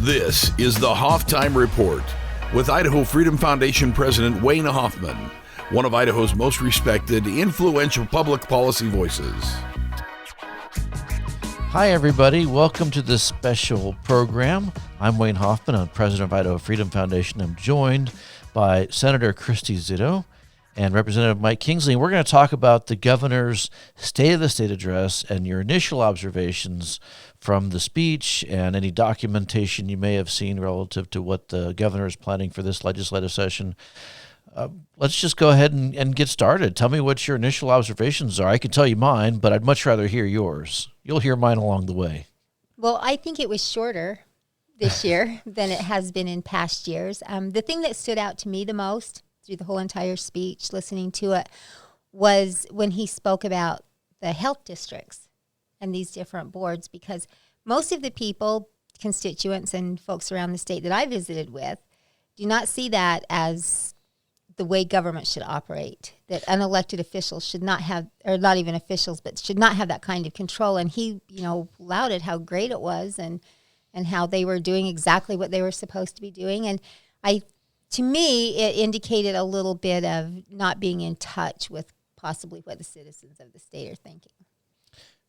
This is the Hoff Time Report with Idaho Freedom Foundation President Wayne Hoffman, one of Idaho's most respected, influential public policy voices. Hi, everybody. Welcome to this special program. I'm Wayne Hoffman. I'm president of Idaho Freedom Foundation. I'm joined by Senator Zito and Representative Mike Kingsley. We're going to talk about the governor's State of the State address and your initial observations from the speech and any documentation you may have seen relative to what the governor is planning for this legislative session. Let's just go ahead and get started. Tell me what your initial observations are. I can tell you mine, but I'd much rather hear yours. You'll hear mine along the way. Well, I think it was shorter this year than it has been in past years. The thing that stood out to me the most through the whole entire speech, listening to it, was when he spoke about the health districts and these different boards, because most of the people, constituents and folks around the state that I visited with do not see that as the way government should operate, that unelected officials should not have, or not even officials, but should not have that kind of control. And he, lauded how great it was and how they were doing exactly what they were supposed to be doing. And to me, it indicated a little bit of not being in touch with possibly what the citizens of the state are thinking.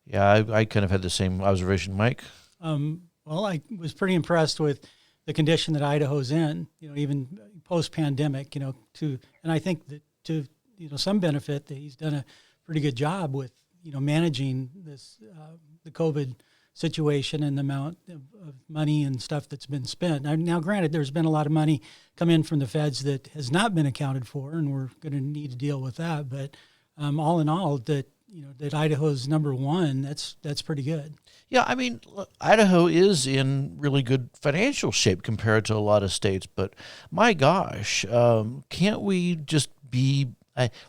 Yeah, I kind of had the same observation, Mike. Well, I was pretty impressed with the condition that Idaho's in, even post-pandemic, and I think that to, some benefit that he's done a pretty good job with, managing this, the COVID situation and the amount of money and stuff that's been spent. Now, granted, there's been a lot of money come in from the feds that has not been accounted for, and we're going to need to deal with that. But all in all, that Idaho's number one, that's pretty good. Yeah, I mean, look, Idaho is in really good financial shape compared to a lot of states, but my gosh, can't we just be,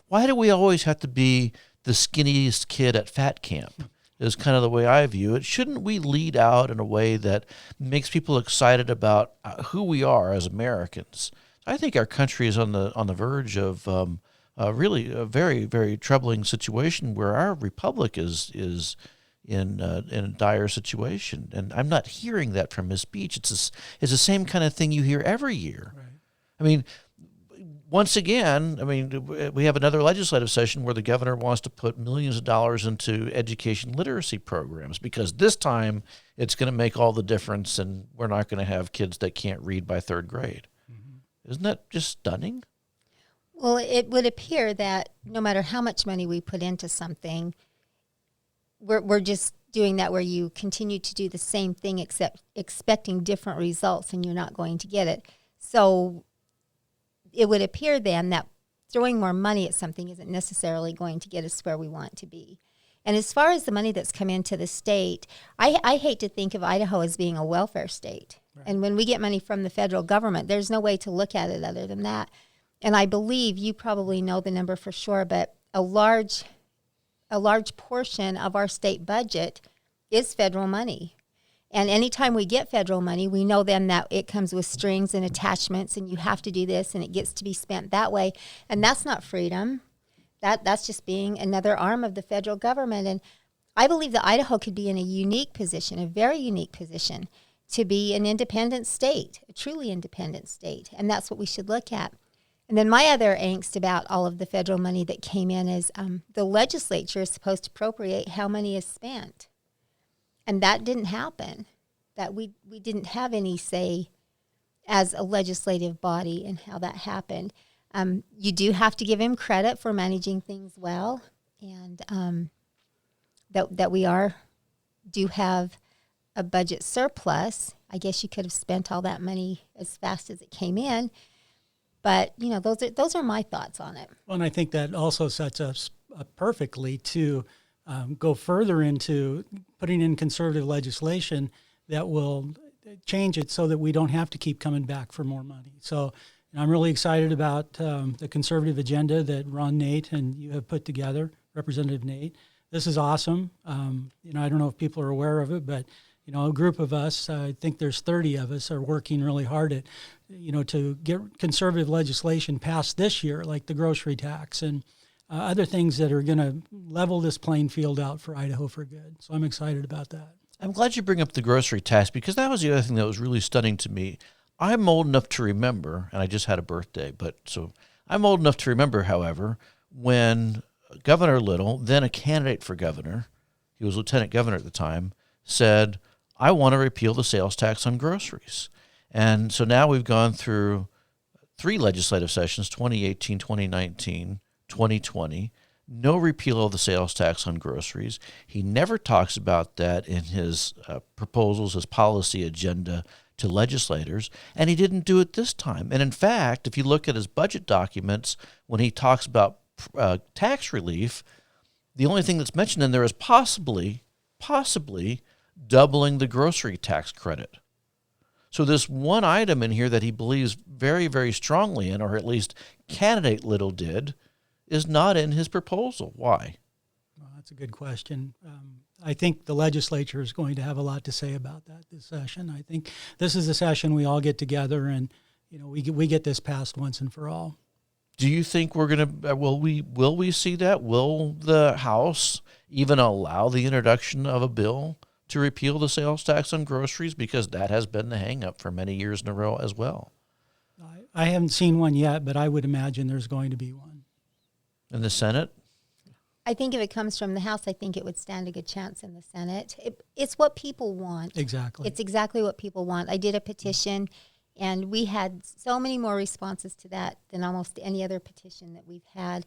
why do we always have to be the skinniest kid at fat camp? Is kind of the way I view it. Shouldn't we lead out in a way that makes people excited about who we are as Americans? I think our country is on the verge of really a very, very troubling situation where our republic is in a dire situation, and I'm not hearing that from his speech. It's the same kind of thing you hear every year. Right. I mean, once again, we have another legislative session where the governor wants to put millions of dollars into education literacy programs because this time it's going to make all the difference, and we're not going to have kids that can't read by third grade. Mm-hmm. Isn't that just stunning? Well, it would appear that no matter how much money we put into something, we're just doing that where you continue to do the same thing except expecting different results, and you're not going to get it. So it would appear then that throwing more money at something isn't necessarily going to get us where we want to be. And as far as the money that's come into the state, I hate to think of Idaho as being a welfare state. Right. And when we get money from the federal government, there's no way to look at it other than that. And I believe you probably know the number for sure, but a large portion of our state budget is federal money. And anytime we get federal money, we know then that it comes with strings and attachments, and you have to do this, and it gets to be spent that way. And that's not freedom. That's just being another arm of the federal government. And I believe that Idaho could be in a unique position, a very unique position, to be an independent state, a truly independent state. And that's what we should look at. And then my other angst about all of the federal money that came in is the legislature is supposed to appropriate how money is spent. And that didn't happen. That we didn't have any say as a legislative body in how that happened. You do have to give him credit for managing things well, and that we do have a budget surplus. I guess you could have spent all that money as fast as it came in. But, those are my thoughts on it. Well, and I think that also sets us up perfectly to go further into putting in conservative legislation that will change it so that we don't have to keep coming back for more money. So I'm really excited about the conservative agenda that Ron Nate and you have put together, Representative Nate. This is awesome. I don't know if people are aware of it, but a group of us, I think there's 30 of us, are working really hard at, to get conservative legislation passed this year, like the grocery tax and other things that are going to level this playing field out for Idaho for good. So I'm excited about that. I'm glad you bring up the grocery tax, because that was the other thing that was really stunning to me. I'm old enough to remember, and I just had a birthday, so I'm old enough to remember, however, when Governor Little, then a candidate for governor, he was lieutenant governor at the time, said, I want to repeal the sales tax on groceries. And so now we've gone through 3 legislative sessions, 2018, 2019, 2020, no repeal of the sales tax on groceries. He never talks about that in his proposals, his policy agenda to legislators, and he didn't do it this time. And in fact, if you look at his budget documents, when he talks about tax relief, the only thing that's mentioned in there is possibly doubling the grocery tax credit. So this one item in here that he believes very, very strongly in, or at least candidate Little did, is not in his proposal. Why? Well, that's a good question. I think the legislature is going to have a lot to say about that this session. I think this is a session we all get together and we get this passed once and for all. Do you think we're going to will we see that? Will the House even allow the introduction of a bill to repeal the sales tax on groceries? Because that has been the hang-up for many years in a row as well. I haven't seen one yet, but I would imagine there's going to be one. In the Senate? I think if it comes from the House, I think it would stand a good chance in the Senate. It's what people want. Exactly. It's exactly what people want. I did a petition, and we had so many more responses to that than almost any other petition that we've had.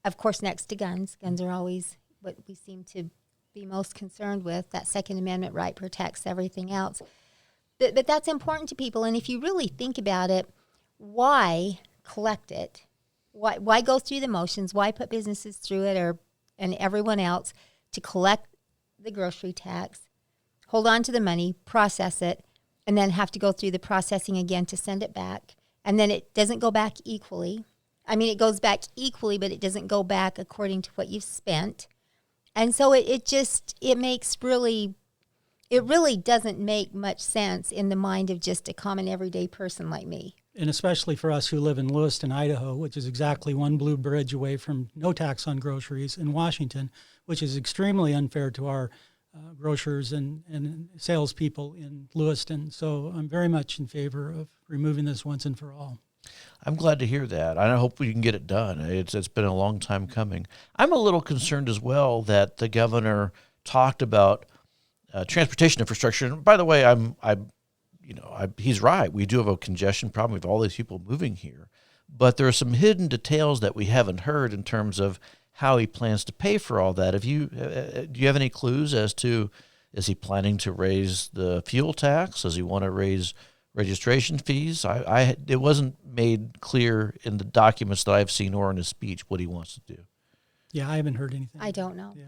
Of course, next to guns. Guns are always what we seem to be most concerned with. That Second Amendment right protects everything else. But that's important to people. And if you really think about it, why collect it? Why go through the motions? Why put businesses through it and everyone else to collect the grocery tax, hold on to the money, process it, and then have to go through the processing again to send it back? And then it doesn't go back equally. I mean, it goes back equally, but it doesn't go back according to what you've spent. And so it really doesn't make much sense in the mind of just a common everyday person like me. And especially for us who live in Lewiston, Idaho, which is exactly one blue bridge away from no tax on groceries, in Washington, which is extremely unfair to our grocers and salespeople in Lewiston. So I'm very much in favor of removing this once and for all. I'm glad to hear that. I hope we can get it done. It's been a long time coming. I'm a little concerned as well that the governor talked about transportation infrastructure. And by the way, he's right. We do have a congestion problem. We have all these people moving here. But there are some hidden details that we haven't heard in terms of how he plans to pay for all that. Do you have any clues as to, is he planning to raise the fuel tax? Does he want to raise registration fees? It wasn't made clear in the documents that I've seen or in his speech what he wants to do. Yeah, I haven't heard anything. I don't know. Yeah.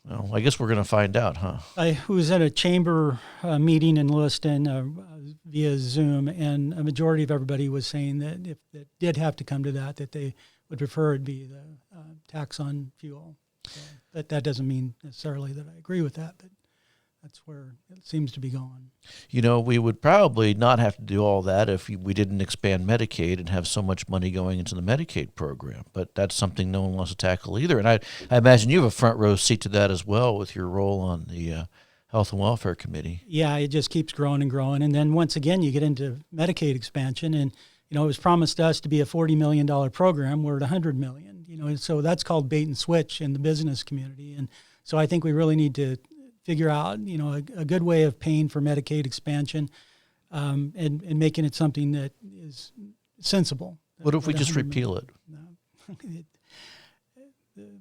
Well, I guess we're going to find out, huh? I was at a chamber meeting in Lewiston via Zoom, and a majority of everybody was saying that if it did have to come to that they would prefer it be the tax on fuel. So that doesn't mean necessarily that I agree with that, but that's where it seems to be going. We would probably not have to do all that if we didn't expand Medicaid and have so much money going into the Medicaid program. But that's something no one wants to tackle either. And I imagine you have a front row seat to that as well with your role on the Health and Welfare Committee. Yeah, it just keeps growing and growing. And then once again, you get into Medicaid expansion. And, it was promised us to be a $40 million program. We're at $100 million. So that's called bait and switch in the business community. And so I think we really need to figure out, a good way of paying for Medicaid expansion and making it something that is sensible. What if we just repeal it?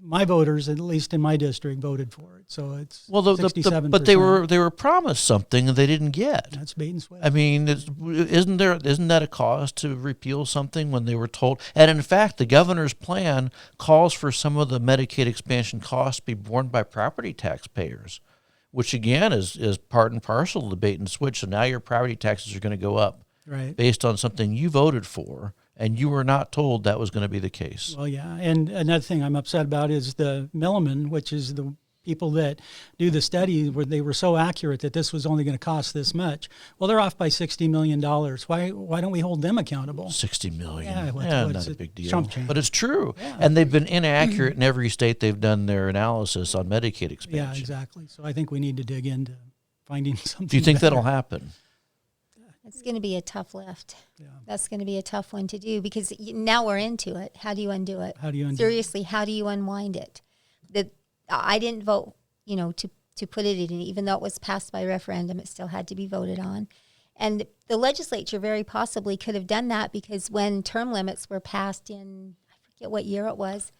My voters, at least in my district, voted for it. So it's 67%. But they were promised something and they didn't get. That's bait and switch. I mean, isn't that a cause to repeal something when they were told? And in fact, the governor's plan calls for some of the Medicaid expansion costs to be borne by property taxpayers, which again is part and parcel of the bait and switch. So now your property taxes are going to go up, right, based on something you voted for, and you were not told that was going to be the case. Well, yeah, and another thing I'm upset about is the Milliman, which is the people that do the study, where they were so accurate that this was only going to cost this much. Well, they're off by $60 million. Why don't we hold them accountable? $60 million. Yeah, not a big deal. Chump change. But it's true. Yeah. And they've been inaccurate in every state they've done their analysis on Medicaid expansion. Yeah, exactly. So I think we need to dig into finding something. Do you think better. that'll happen? It's going to be a tough lift. Yeah. That's going to be a tough one to do because now we're into it. How do you undo it? How do you undo Seriously, how do you unwind it? I didn't vote, to put it in, even though it was passed by referendum, it still had to be voted on. And the legislature very possibly could have done that because when term limits were passed in, I forget what year it was.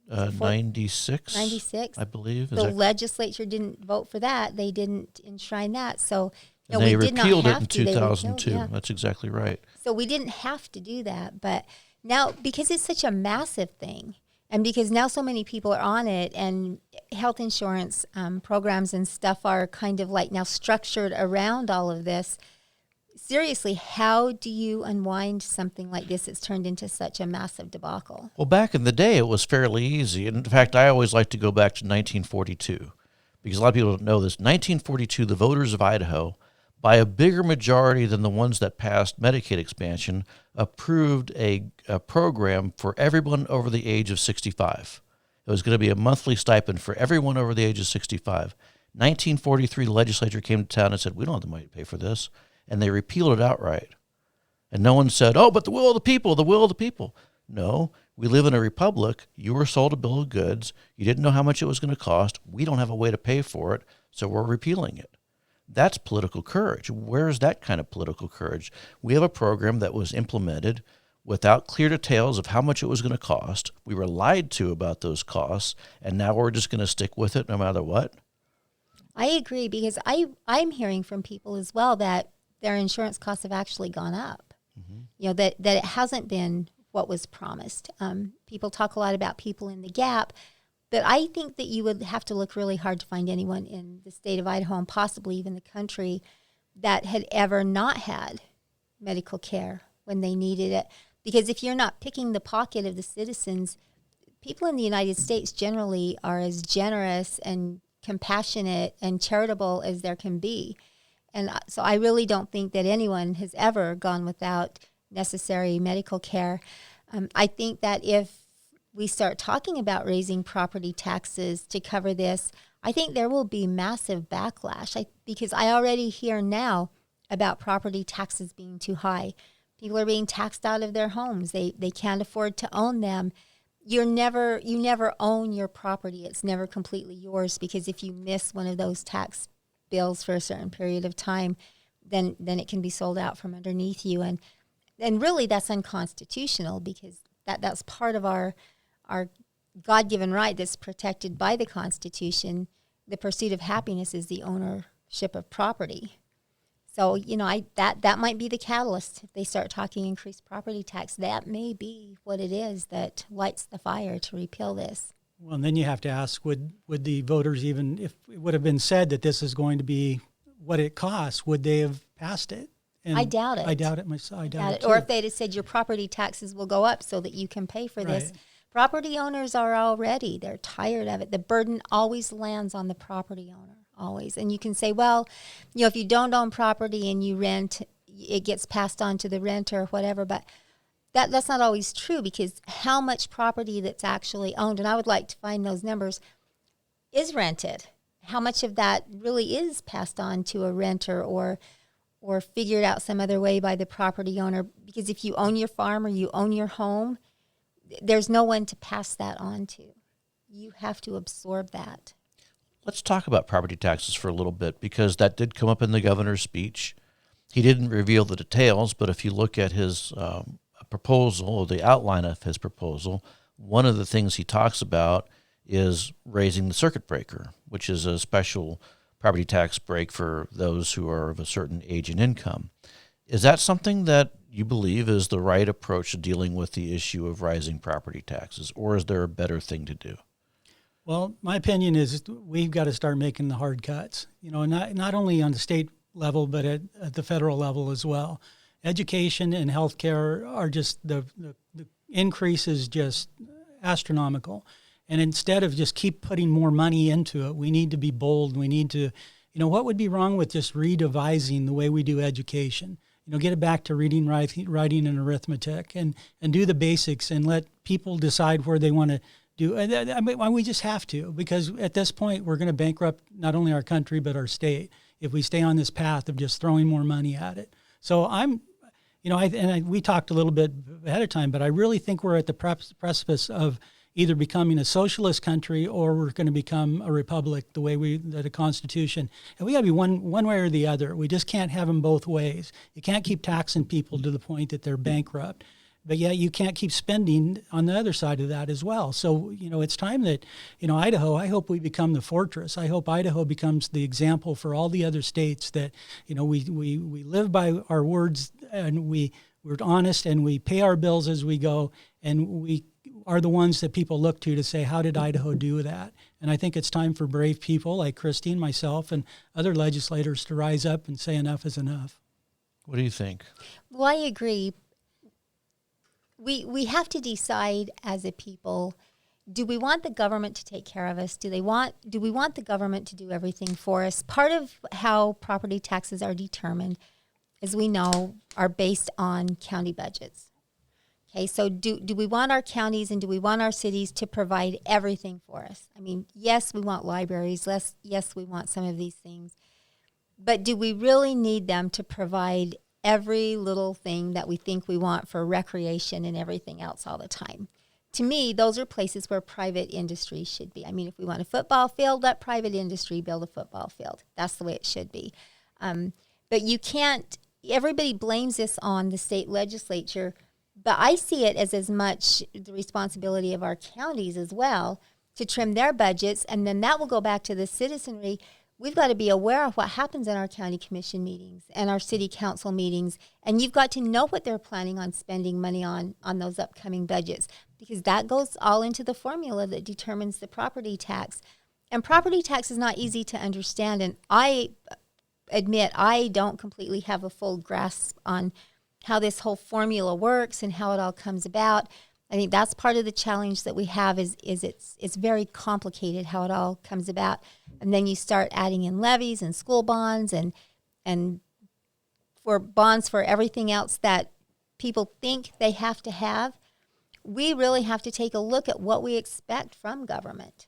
96? 96. I believe. The legislature didn't vote for that. They didn't enshrine that. So and they we did not repealed it have in to. They 2002. repealed, yeah. That's exactly right. So we didn't have to do that. But now, because it's such a massive thing, and because now so many people are on it, and health insurance programs and stuff are kind of like now structured around all of this, seriously, how do you unwind something like this? It's turned into such a massive debacle. Well, back in the day, it was fairly easy. In fact, I always like to go back to 1942 because a lot of people don't know this. 1942, the voters of Idaho, by a bigger majority than the ones that passed Medicaid expansion, approved a program for everyone over the age of 65. It was going to be a monthly stipend for everyone over the age of 65. 1943, the legislature came to town and said, we don't have the money to pay for this. And they repealed it outright. And no one said, oh, but the will of the people, the will of the people. No, we live in a republic. You were sold a bill of goods. You didn't know how much it was going to cost. We don't have a way to pay for it, so we're repealing it. That's political courage. Where's that kind of political courage? We have a program that was implemented without clear details of how much it was going to cost. We were lied to about those costs, and now we're just going to stick with it no matter what. I agree because I'm hearing from people as well that their insurance costs have actually gone up. Mm-hmm. That it hasn't been what was promised. People talk a lot about people in the gap, but I think that you would have to look really hard to find anyone in the state of Idaho and possibly even the country that had ever not had medical care when they needed it. Because if you're not picking the pocket of the citizens, people in the United States generally are as generous and compassionate and charitable as there can be. And so I really don't think that anyone has ever gone without necessary medical care. I think that if we start talking about raising property taxes to cover this, I think there will be massive backlash because I already hear now about property taxes being too high. People are being taxed out of their homes. They can't afford to own them. You never own your property. It's never completely yours because if you miss one of those tax bills for a certain period of time, then it can be sold out from underneath you. And really that's unconstitutional because that's part of our God-given right that's protected by the Constitution. The pursuit of happiness is the ownership of property. So, that might be the catalyst. If they start talking increased property tax, that may be what it is that lights the fire to repeal this. Well, and then you have to ask, would the voters, even if it would have been said that this is going to be what it costs, would they have passed it? And I doubt it. I doubt it myself. I doubt it too. Or if they'd have said your property taxes will go up so that you can pay for this. Property owners are already, they're tired of it. The burden always lands on the property owner, always. And you can say, well, if you don't own property and you rent, it gets passed on to the renter or whatever. But that's not always true because how much property that's actually owned, and I would like to find those numbers, is rented. How much of that really is passed on to a renter or figured out some other way by the property owner? Because if you own your farm or you own your home, there's no one to pass that on to. You have to absorb that. Let's talk about property taxes for a little bit because that did come up in the governor's speech. He didn't reveal the details, but if you look at his proposal or the outline of his proposal, one of the things he talks about is raising the circuit breaker, which is a special property tax break for those who are of a certain age and income. Is that something that you believe is the right approach to dealing with the issue of rising property taxes, or is there a better thing to do? Well, my opinion is we've got to start making the hard cuts, not only on the state level, but at the federal level as well. Education and healthcare are just the increase is just astronomical. And instead of just keep putting more money into it, we need to be bold. We need to, what would be wrong with just redevising the way we do education? Get it back to reading, writing, and arithmetic and do the basics and let people decide where they want to do. I mean, we just have to, because at this point we're going to bankrupt not only our country, but our state if we stay on this path of just throwing more money at it. So we talked a little bit ahead of time, but I really think we're at the precipice of either becoming a socialist country or we're going to become a republic the way the Constitution. And we got to be one way or the other. We just can't have them both ways. You can't keep taxing people to the point that they're bankrupt. But yet you can't keep spending on the other side of that as well. So, it's time that, Idaho, I hope we become the fortress. I hope Idaho becomes the example for all the other states that, we live by our words and we're honest and we pay our bills as we go, and we are the ones that people look to say, how did Idaho do that? And I think it's time for brave people like Christine, myself, and other legislators to rise up and say enough is enough. What do you think? Well, I agree. We have to decide as a people, do we want the government to take care of us? Do we want the government to do everything for us? Part of how property taxes are determined, as we know, are based on county budgets. Okay, so do we want our counties and do we want our cities to provide everything for us? I mean, yes, we want libraries. Yes, we want some of these things. But do we really need them to provide every little thing that we think we want for recreation and everything else all the time? To me, those are places where private industry should be. I mean, if we want a football field, let private industry build a football field. That's the way it should be. But you can't, everybody blames this on the state legislature, but I see it as much the responsibility of our counties as well to trim their budgets, and then that will go back to the citizenry. We've got to be aware of what happens in our county commission meetings and our city council meetings, and you've got to know what they're planning on spending money on those upcoming budgets, because that goes all into the formula that determines the property tax. And property tax is not easy to understand, and I admit I don't completely have a full grasp on how this whole formula works and how it all comes about. I think that's part of the challenge that we have is it's very complicated how it all comes about. And then you start adding in levies and school bonds and for bonds for everything else that people think they have to have. We really have to take a look at what we expect from government.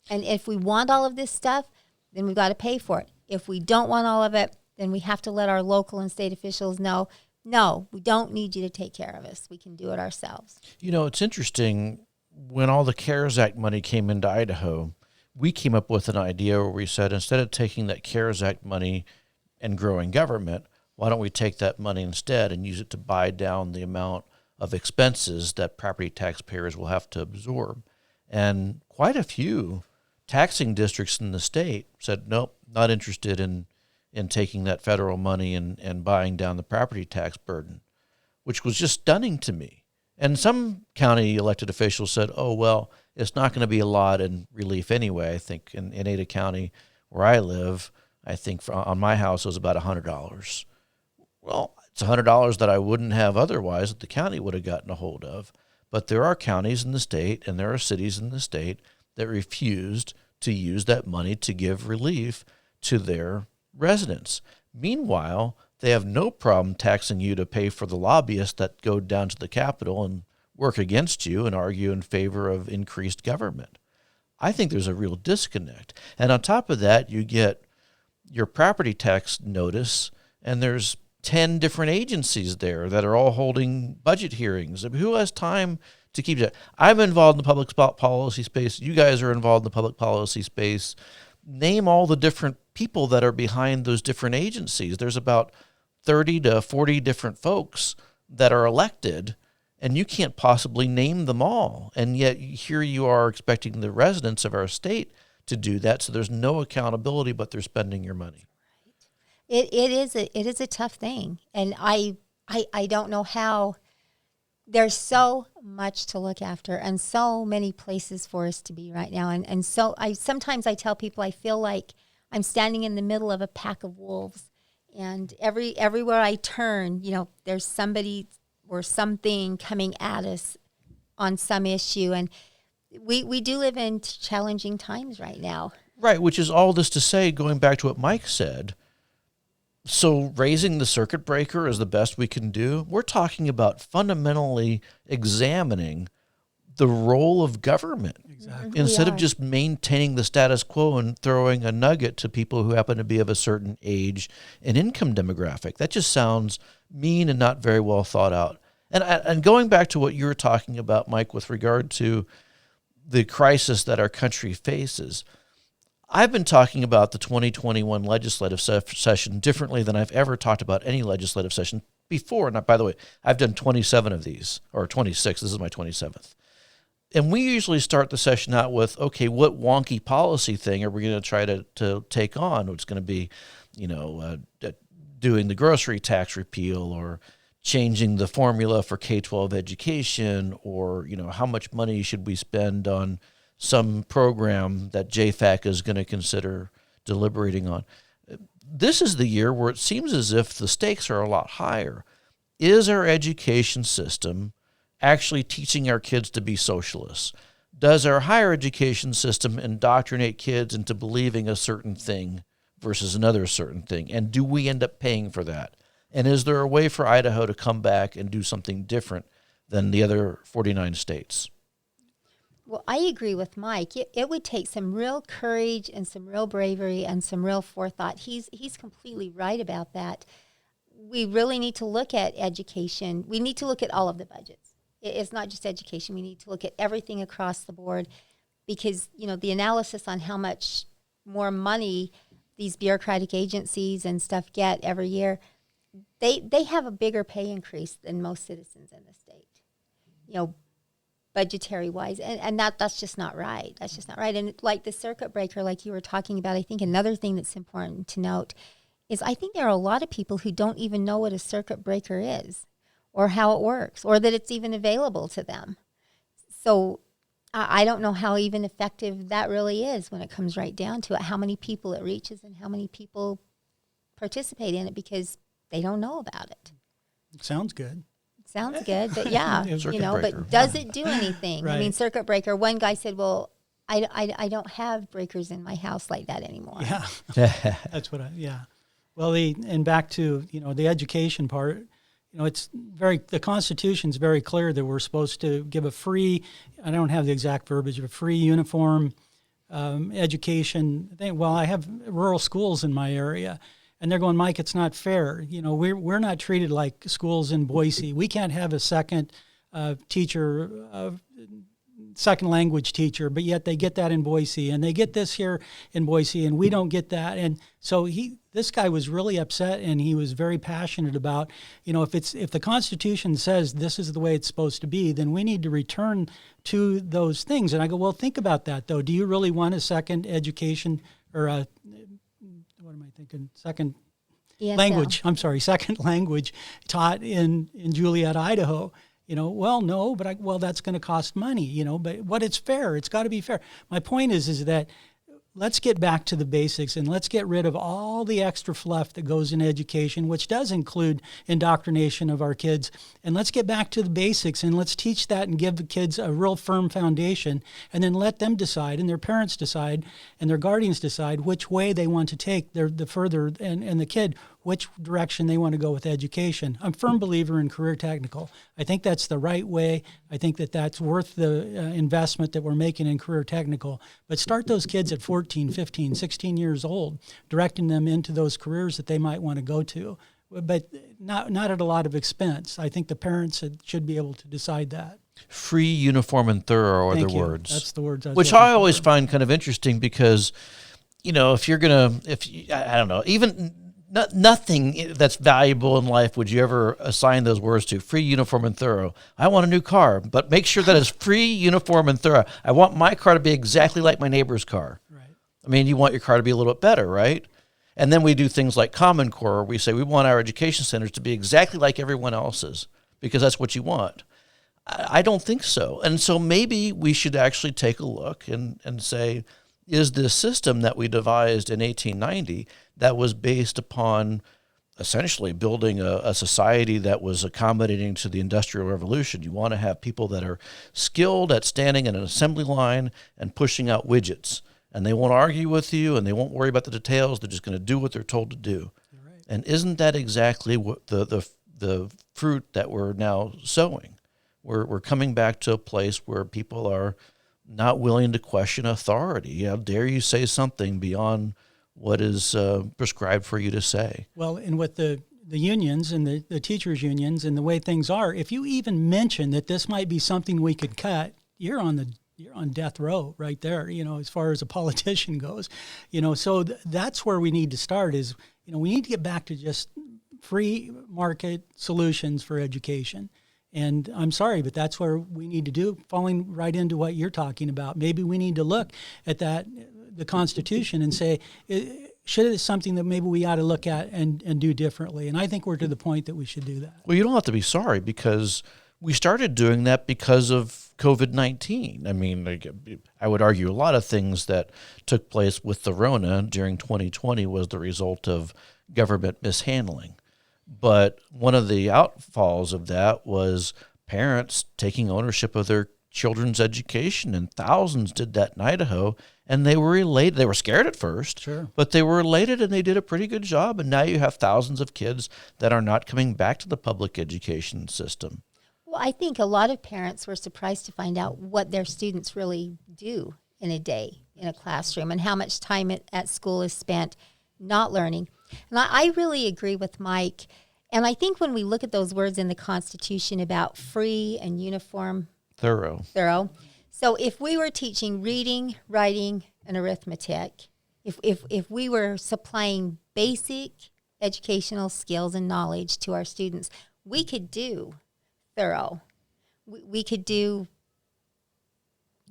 And if we want all of this stuff, then we've got to pay for it. If we don't want all of it, then we have to let our local and state officials know, no, we don't need you to take care of us. We can do it ourselves. It's interesting. When all the CARES Act money came into Idaho, we came up with an idea where we said, instead of taking that CARES Act money and growing government, why don't we take that money instead and use it to buy down the amount of expenses that property taxpayers will have to absorb? And quite a few taxing districts in the state said, nope, not interested in taking that federal money and buying down the property tax burden, which was just stunning to me. And some county elected officials said, oh, well, it's not going to be a lot in relief anyway. I think in Ada County, where I live, I think on my house it was about $100. Well, it's $100 that I wouldn't have otherwise that the county would have gotten a hold of. But there are counties in the state and there are cities in the state that refused to use that money to give relief to their residents. Meanwhile, they have no problem taxing you to pay for the lobbyists that go down to the Capitol and work against you and argue in favor of increased government. I think there's a real disconnect. And on top of that, you get your property tax notice, and there's 10 different agencies there that are all holding budget hearings. I mean, who has time to keep that? I'm involved in the public policy space. You guys are involved in the public policy space. Name all the different people that are behind those different agencies. There's about 30 to 40 different folks that are elected, and you can't possibly name them all. And yet here you are expecting the residents of our state to do that, so there's no accountability, but they're spending your money. It is a tough thing, and I don't know how. There's so much to look after and so many places for us to be right now. And so sometimes I tell people I feel like I'm standing in the middle of a pack of wolves, and everywhere I turn, there's somebody or something coming at us on some issue. And we do live in challenging times right now. Right, which is all this to say, going back to what Mike said, so raising the circuit breaker is the best we can do. We're talking about fundamentally examining the role of government. Exactly. Instead of are. just maintaining the status quo and throwing a nugget to people who happen to be of a certain age and income demographic. That just sounds mean and not very well thought out. And going back to what you were talking about, Mike, with regard to the crisis that our country faces, I've been talking about the 2021 legislative session differently than I've ever talked about any legislative session before. And by the way, I've done 27 of these, or 26. This is my 27th. And we usually start the session out with, okay, what wonky policy thing are we going to try to take on? It's going to be, doing the grocery tax repeal, or changing the formula for K-12 education, or, how much money should we spend on some program that JFAC is going to consider deliberating on. This is the year where it seems as if the stakes are a lot higher. Is our education system actually teaching our kids to be socialists? Does our higher education system indoctrinate kids into believing a certain thing versus another certain thing? And do we end up paying for that? And is there a way for Idaho to come back and do something different than the other 49 states? Well, I agree with Mike. It would take some real courage and some real bravery and some real forethought. He's completely right about that. We really need to look at education. We need to look at all of the budgets. It's not just education. We need to look at everything across the board, because, the analysis on how much more money these bureaucratic agencies and stuff get every year, they have a bigger pay increase than most citizens in the state, budgetary wise. And that's just not right. That's just not right. And like the circuit breaker, like you were talking about, I think another thing that's important to note is I think there are a lot of people who don't even know what a circuit breaker is, or how it works, or that it's even available to them. So I don't know how even effective that really is when it comes right down to it, how many people it reaches and how many people participate in it, because they don't know about it. Sounds good. Sounds good, but yeah, breaker. But does it do anything? Right. I mean, circuit breaker, one guy said, well, I don't have breakers in my house like that anymore. Yeah, that's what Well, and back to, the education part, the Constitution's very clear that we're supposed to give a free, I don't have the exact verbiage, a free uniform education thing. Well, I have rural schools in my area, and they're going, Mike, it's not fair. We're not treated like schools in Boise. We can't have a second second language teacher, but yet they get that in Boise, and they get this here in Boise, and we don't get that. And so this guy was really upset, and he was very passionate about, if the Constitution says this is the way it's supposed to be, then we need to return to those things. And I go, well, think about that though. Do you really want a second education, or second ESL. language? I'm sorry, second language taught in Juliet, Idaho? Well, no, but that's going to cost money, but it's fair. It's got to be fair. My point is that let's get back to the basics, and let's get rid of all the extra fluff that goes in education, which does include indoctrination of our kids. And let's get back to the basics, and let's teach that and give the kids a real firm foundation, and then let them decide, and their parents decide, and their guardians decide which way they want to take the further, and the kid, which direction they want to go with education. I'm a firm believer in career technical. I think that's the right way. I think that's worth the investment that we're making in career technical. But start those kids at 14, 15, 16 years old, directing them into those careers that they might want to go to, but not at a lot of expense. I think the parents should be able to decide that. Free, uniform, and thorough are Thank the you. words. That's the words. Which I always find kind of interesting, because, if you're going to, I don't know, even nothing that's valuable in life would you ever assign those words to: free, uniform, and thorough. I want a new car, but make sure that it's free, uniform, and thorough. I want my car to be exactly like my neighbor's car. Right. I mean, you want your car to be a little bit better, right? And then we do things like Common Core, where we say we want our education centers to be exactly like everyone else's, because that's what you want. I don't think so. And so maybe we should actually take a look and say, is this system that we devised in 1890 that was based upon essentially building a society that was accommodating to the Industrial Revolution? You want to have people that are skilled at standing in an assembly line and pushing out widgets, and they won't argue with you, and they won't worry about the details. They're just going to do what they're told to do. Right. And isn't that exactly what the fruit that we're now sowing? We're coming back to a place where people are not willing to question authority. How dare you say something beyond what is prescribed for you to say? Well, and with the unions and the teachers' unions and the way things are, if you even mention that this might be something we could cut, you're on death row right there, as far as a politician goes. So that's where we need to start is, we need to get back to just free market solutions for education. And I'm sorry, but that's where we need to do, falling right into what you're talking about. Maybe we need to look at the Constitution and say, should it something that maybe we ought to look at and do differently? And I think we're to the point that we should do that. Well, you don't have to be sorry, because we started doing that because of COVID-19. I mean, I would argue a lot of things that took place with the Rona during 2020 was the result of government mishandling. But one of the outfalls of that was parents taking ownership of their children's education, and thousands did that in Idaho, and they were elated. They were scared at first, sure, but they were elated, and they did a pretty good job, and now you have thousands of kids that are not coming back to the public education system. Well, I think a lot of parents were surprised to find out what their students really do in a day in a classroom and how much time at school is spent not learning. And I really agree with Mike. And I think when we look at those words in the Constitution about free and uniform, Thorough. So if we were teaching reading, writing, and arithmetic, if we were supplying basic educational skills and knowledge to our students, we could do thorough. We could do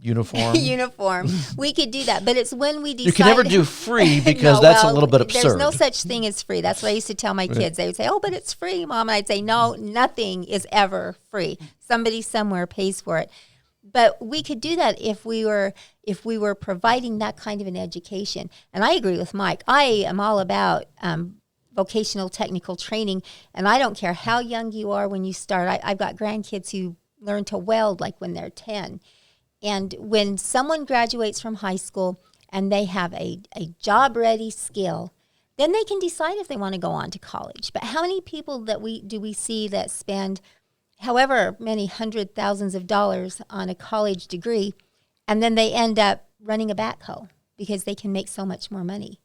uniform. We could do that, but it's when we decide. You can never do free, because that's a little bit absurd. There's no such thing as free. That's what I used to tell my kids. They would say, "Oh, but it's free, Mom." And I'd say, "No, nothing is ever free. Somebody somewhere pays for it." But we could do that if we were providing that kind of an education. And I agree with Mike. I am all about vocational technical training, and I don't care how young you are when you start. I've got grandkids who learn to weld like when they're 10. And when someone graduates from high school and they have a job-ready skill, then they can decide if they want to go on to college. But how many people do we see that spend however many hundred thousands of dollars on a college degree, and then they end up running a backhoe because they can make so much more money?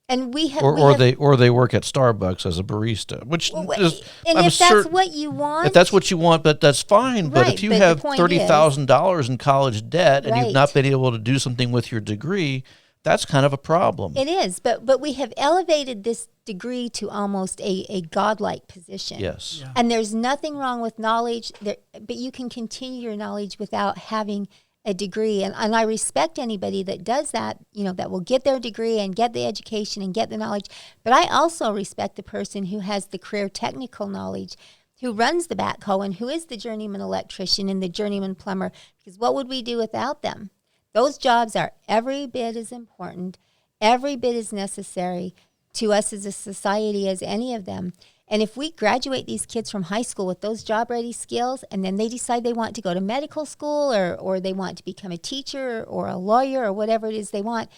And they work at Starbucks as a barista, which is, and if that's what you want, but that's fine. But if you have $30,000 in college debt and you've not been able to do something with your degree, that's kind of a problem. It is, but we have elevated this degree to almost a godlike position. Yes, yeah. And there's nothing wrong with knowledge, but you can continue your knowledge without having a degree. And I respect anybody that does that, that will get their degree and get the education and get the knowledge. But I also respect the person who has the career technical knowledge, who runs the backhoe and who is the journeyman electrician and the journeyman plumber, because what would we do without them? Those jobs are every bit as important, every bit as necessary to us as a society as any of them. And if we graduate these kids from high school with those job-ready skills, and then they decide they want to go to medical school or they want to become a teacher or a lawyer or whatever it is they want,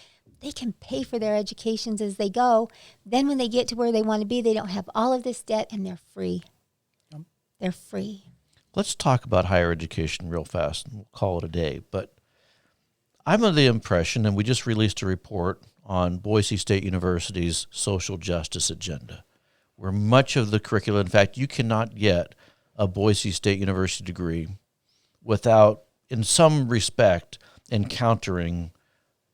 they can pay for their educations as they go. Then when they get to where they want to be, they don't have all of this debt, and they're free. They're free. Let's talk about higher education real fast, and we'll call it a day. But I'm of the impression, and we just released a report on Boise State University's social justice agenda, where much of the curriculum, in fact, you cannot get a Boise State University degree without, in some respect, encountering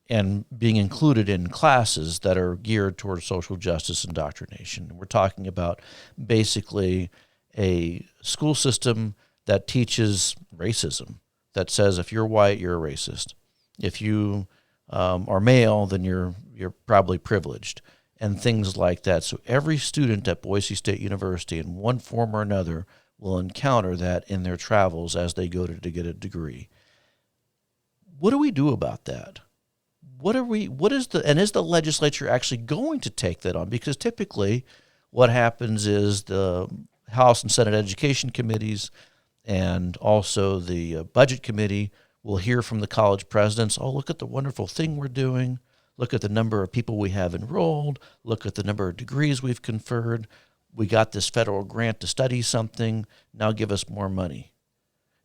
and being included in classes that are geared towards social justice indoctrination. We're talking about basically a school system that teaches racism, that says if you're white, you're a racist. If you are male, then you're probably privileged, and things like that. So every student at Boise State University in one form or another will encounter that in their travels as they go to get a degree. What do we do about that? Is the legislature actually going to take that on? Because typically what happens is the House and Senate Education Committees and also the Budget Committee will hear from the college presidents, oh, look at the wonderful thing we're doing. Look at the number of people we have enrolled. Look at the number of degrees we've conferred. We got this federal grant to study something. Now give us more money.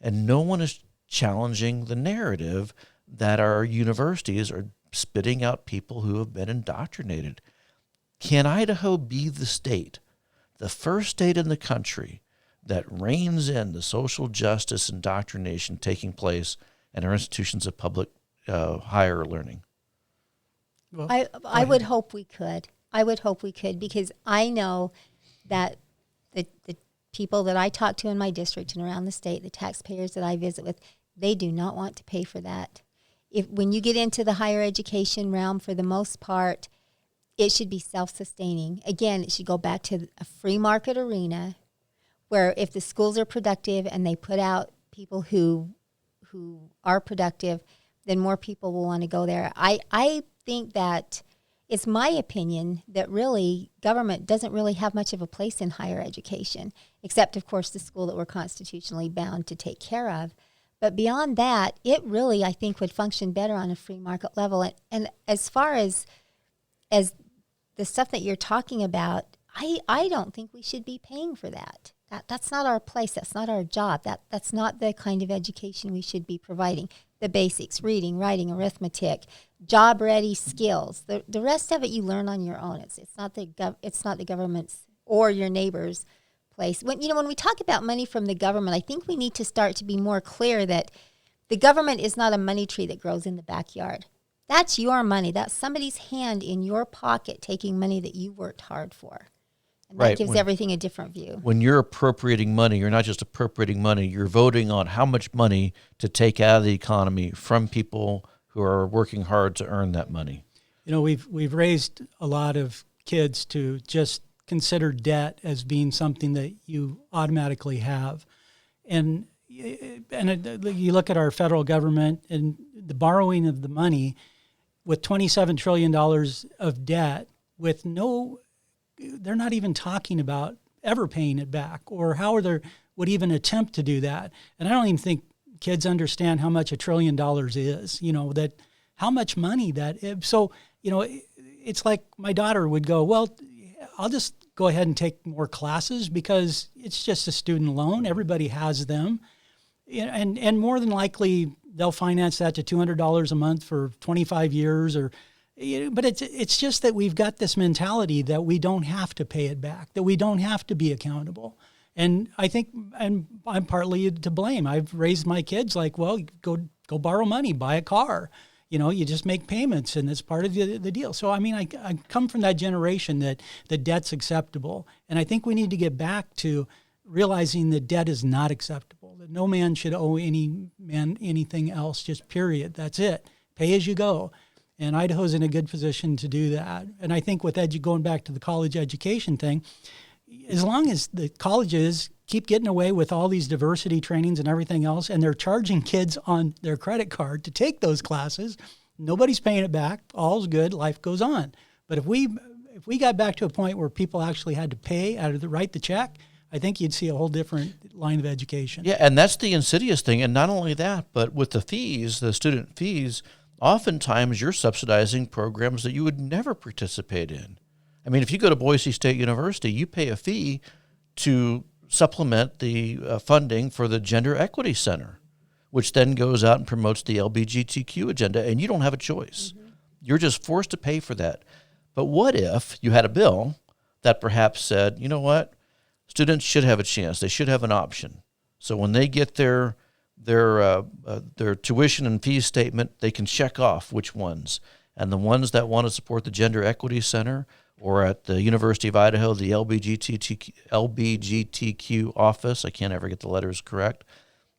And no one is challenging the narrative that our universities are spitting out people who have been indoctrinated. Can Idaho be the state, the first state in the country, that reins in the social justice indoctrination taking place in our institutions of public higher learning? Well, I would hope we could. I would hope we could, because I know that the people that I talk to in my district and around the state, the taxpayers that I visit with, they do not want to pay for that. When you get into the higher education realm, for the most part, it should be self-sustaining. Again, it should go back to a free market arena where if the schools are productive and they put out people who are productive, then more people will want to go there. I think that it's my opinion that really government doesn't really have much of a place in higher education, except, of course, the school that we're constitutionally bound to take care of. But beyond that, it really, I think, would function better on a free market level. And as far as the stuff that you're talking about, I don't think we should be paying for that. That's not our place. That's not our job. That's not the kind of education we should be providing. The basics, reading, writing, arithmetic, job-ready skills. The rest of it you learn on your own. It's not the government's or your neighbor's place. When we talk about money from the government, I think we need to start to be more clear that the government is not a money tree that grows in the backyard. That's your money. That's somebody's hand in your pocket taking money that you worked hard for. And that gives everything a different view. When you're appropriating money, you're not just appropriating money, you're voting on how much money to take out of the economy from people who are working hard to earn that money. We've raised a lot of kids to just consider debt as being something that you automatically have. And you look at our federal government and the borrowing of the money with $27 trillion of debt with they're not even talking about ever paying it back or how they would even attempt to do that. And I don't even think kids understand how much $1 trillion is, that how much money that is. So, it's like my daughter would go, well, I'll just go ahead and take more classes because it's just a student loan. Everybody has them. And more than likely they'll finance that to $200 a month for 25 years but it's just that we've got this mentality that we don't have to pay it back, that we don't have to be accountable. And I think, and I'm partly to blame. I've raised my kids like, well, go borrow money, buy a car. You just make payments, and it's part of the deal. So, I come from that generation that debt's acceptable. And I think we need to get back to realizing that debt is not acceptable, that no man should owe any man anything else, just period. That's it. Pay as you go. And Idaho's in a good position to do that. And I think with going back to the college education thing, as long as the colleges keep getting away with all these diversity trainings and everything else, and they're charging kids on their credit card to take those classes, nobody's paying it back, all's good, life goes on. But if we got back to a point where people actually had to pay write the check, I think you'd see a whole different line of education. Yeah, and that's the insidious thing. And not only that, but with the fees, the student fees, oftentimes you're subsidizing programs that you would never participate in. If you go to Boise State University, you pay a fee to supplement the funding for the Gender Equity Center, which then goes out and promotes the LGBTQ agenda, and you don't have a choice. Mm-hmm. You're just forced to pay for that. But what if you had a bill that perhaps said, you know what, students should have a chance, they should have an option. So when they get their tuition and fees statement, they can check off which ones. And the ones that want to support the Gender Equity Center, or at the University of Idaho, the LGBTQ office, I can't ever get the letters correct,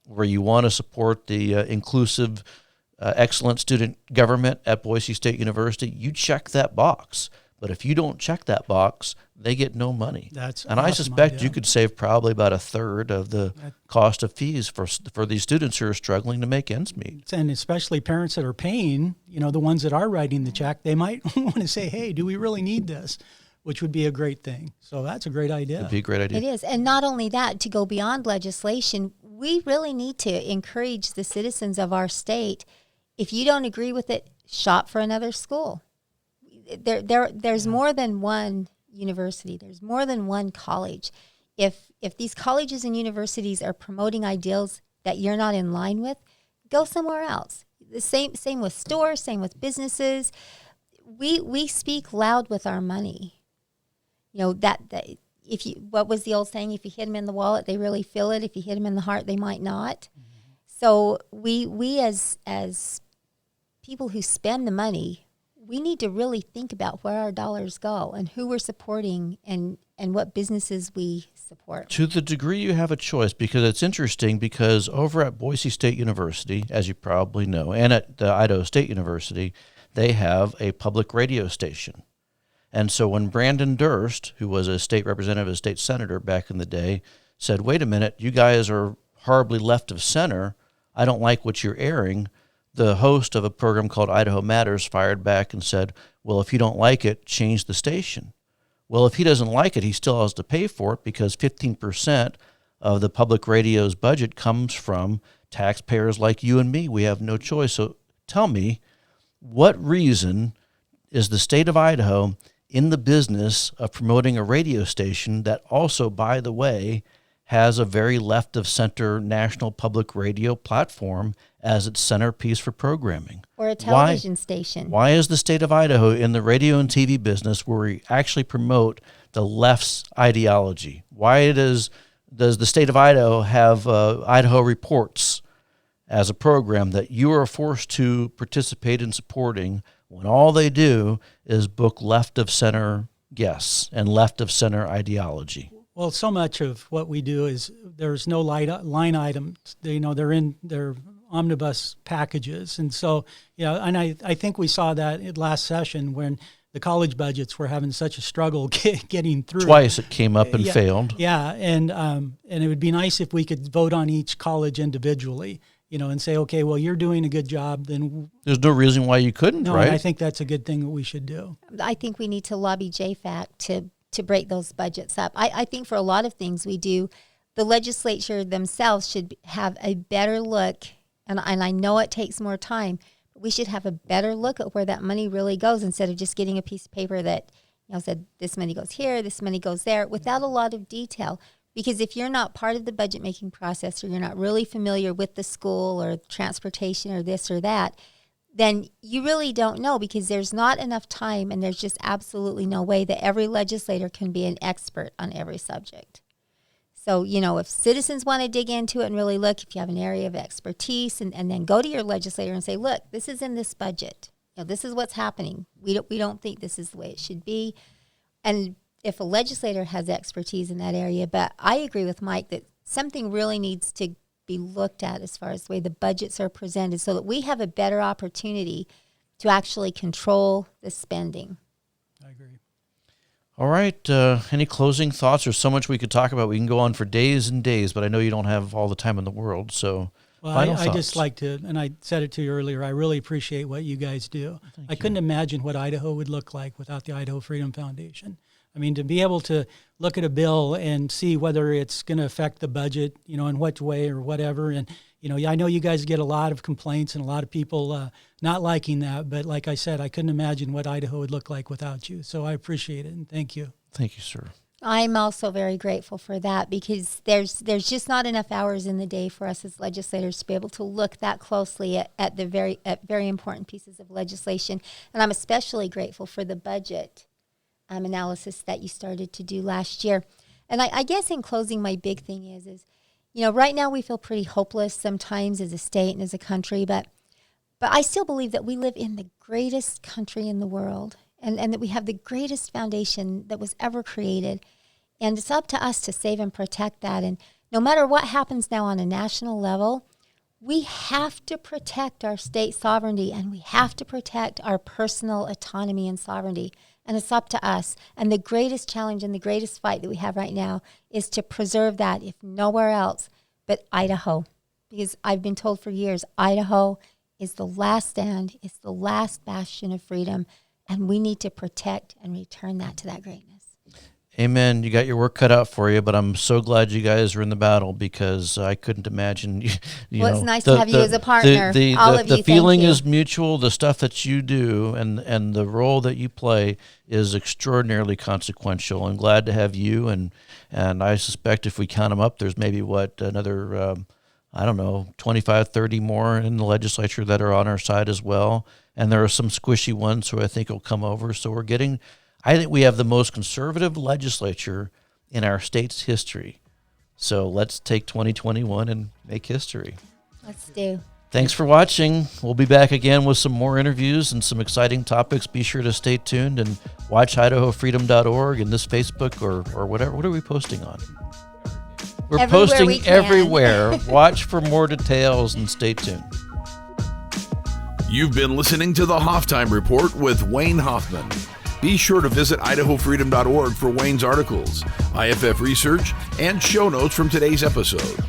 where you want to support the inclusive, excellent student government at Boise State University, you check that box. But if you don't check that box, they get no money. And I suspect you could save probably about a third of the cost of fees for these students who are struggling to make ends meet. And especially parents that are paying, the ones that are writing the check, they might want to say, hey, do we really need this? Which would be a great thing. So that's a great idea. It'd be a great idea. It is. And not only that, to go beyond legislation, we really need to encourage the citizens of our state. If you don't agree with it, shop for another school. There's more than one university. There's more than one college. If these colleges and universities are promoting ideals that you're not in line with, go somewhere else. The same with stores, same with businesses. We speak loud with our money. You know, that if you, what was the old saying? If you hit them in the wallet, they really feel it. If you hit them in the heart, they might not. Mm-hmm. So we as people who spend the money, we need to really think about where our dollars go and who we're supporting and what businesses we support. To the degree you have a choice, because it's interesting, because over at Boise State University, as you probably know, and at the Idaho State University, they have a public radio station. And so when Brandon Durst, who was a state representative, a state senator back in the day, said, wait a minute, you guys are horribly left of center, I don't like what you're airing, the host of a program called Idaho Matters fired back and said, well, if you don't like it, change the station. Well, if he doesn't like it, he still has to pay for it, because 15% of the public radio's budget comes from taxpayers like you and me. We have no choice. So tell me, what reason is the state of Idaho in the business of promoting a radio station that also, by the way, has a very left-of-center national public radio platform as its centerpiece for programming? Or a television station. Why is the state of Idaho in the radio and TV business where we actually promote the left's ideology? Why does the state of Idaho have Idaho Reports as a program that you are forced to participate in supporting when all they do is book left-of-center guests and left-of-center ideology? Well, so much of what we do is there's no line items. They're in their omnibus packages. And so, and I think we saw that last session when the college budgets were having such a struggle getting through. Twice it came up and failed. Yeah, and it would be nice if we could vote on each college individually, and say, okay, well, you're doing a good job, then there's no reason why you couldn't, no, right? And I think that's a good thing that we should do. I think we need to lobby JFAC to break those budgets up. I think for a lot of things we do, the legislature themselves should have a better look, and I know it takes more time, but we should have a better look at where that money really goes instead of just getting a piece of paper that said this money goes here, this money goes there, without a lot of detail. Because if you're not part of the budget making process, or you're not really familiar with the school or transportation or this or that, then you really don't know, because there's not enough time, and there's just absolutely no way that every legislator can be an expert on every subject. So, if citizens want to dig into it and really look, if you have an area of expertise, and then go to your legislator and say, look, this is in this budget. This is what's happening. We don't think this is the way it should be. And if a legislator has expertise in that area, but I agree with Mike that something really needs to be looked at as far as the way the budgets are presented, so that we have a better opportunity to actually control the spending. I agree. All right. Any closing thoughts? There's so much we could talk about. We can go on for days and days, but I know you don't have all the time in the world. So, well, I just like to, and I said it to you earlier, I really appreciate what you guys do. I couldn't imagine what Idaho would look like without the Idaho Freedom Foundation. I mean, to be able to look at a bill and see whether it's going to affect the budget, in what way or whatever. And, I know you guys get a lot of complaints and a lot of people not liking that. But like I said, I couldn't imagine what Idaho would look like without you. So I appreciate it. And thank you. Thank you, sir. I'm also very grateful for that, because there's just not enough hours in the day for us as legislators to be able to look that closely at very important pieces of legislation. And I'm especially grateful for the budget analysis that you started to do last year. And I guess in closing, my big thing is right now we feel pretty hopeless sometimes as a state and as a country, but I still believe that we live in the greatest country in the world, and that we have the greatest foundation that was ever created. And it's up to us to save and protect that. And no matter what happens now on a national level, we have to protect our state sovereignty, and we have to protect our personal autonomy and sovereignty. And it's up to us. And the greatest challenge and the greatest fight that we have right now is to preserve that, if nowhere else but Idaho. Because I've been told for years, Idaho is the last stand, it's the last bastion of freedom, and we need to protect and return that to that greatness. Amen. You got your work cut out for you, but I'm so glad you guys are in the battle, because I couldn't imagine. It's nice to have you as a partner. The feeling is mutual. The stuff that you do and the role that you play is extraordinarily consequential. I'm glad to have you, and I suspect if we count them up, there's maybe another I don't know, 25, 30 more in the legislature that are on our side as well. And there are some squishy ones who I think will come over. So I think we have the most conservative legislature in our state's history. So let's take 2021 and make history. Let's do. Thanks for watching. We'll be back again with some more interviews and some exciting topics. Be sure to stay tuned and watch IdahoFreedom.org and this Facebook or whatever. What are we posting on? We're Everywhere posting we can. everywhere. Watch for more details and stay tuned. You've been listening to the Hoff Time Report with Wayne Hoffman. Be sure to visit IdahoFreedom.org for Wayne's articles, IFF research, and show notes from today's episode.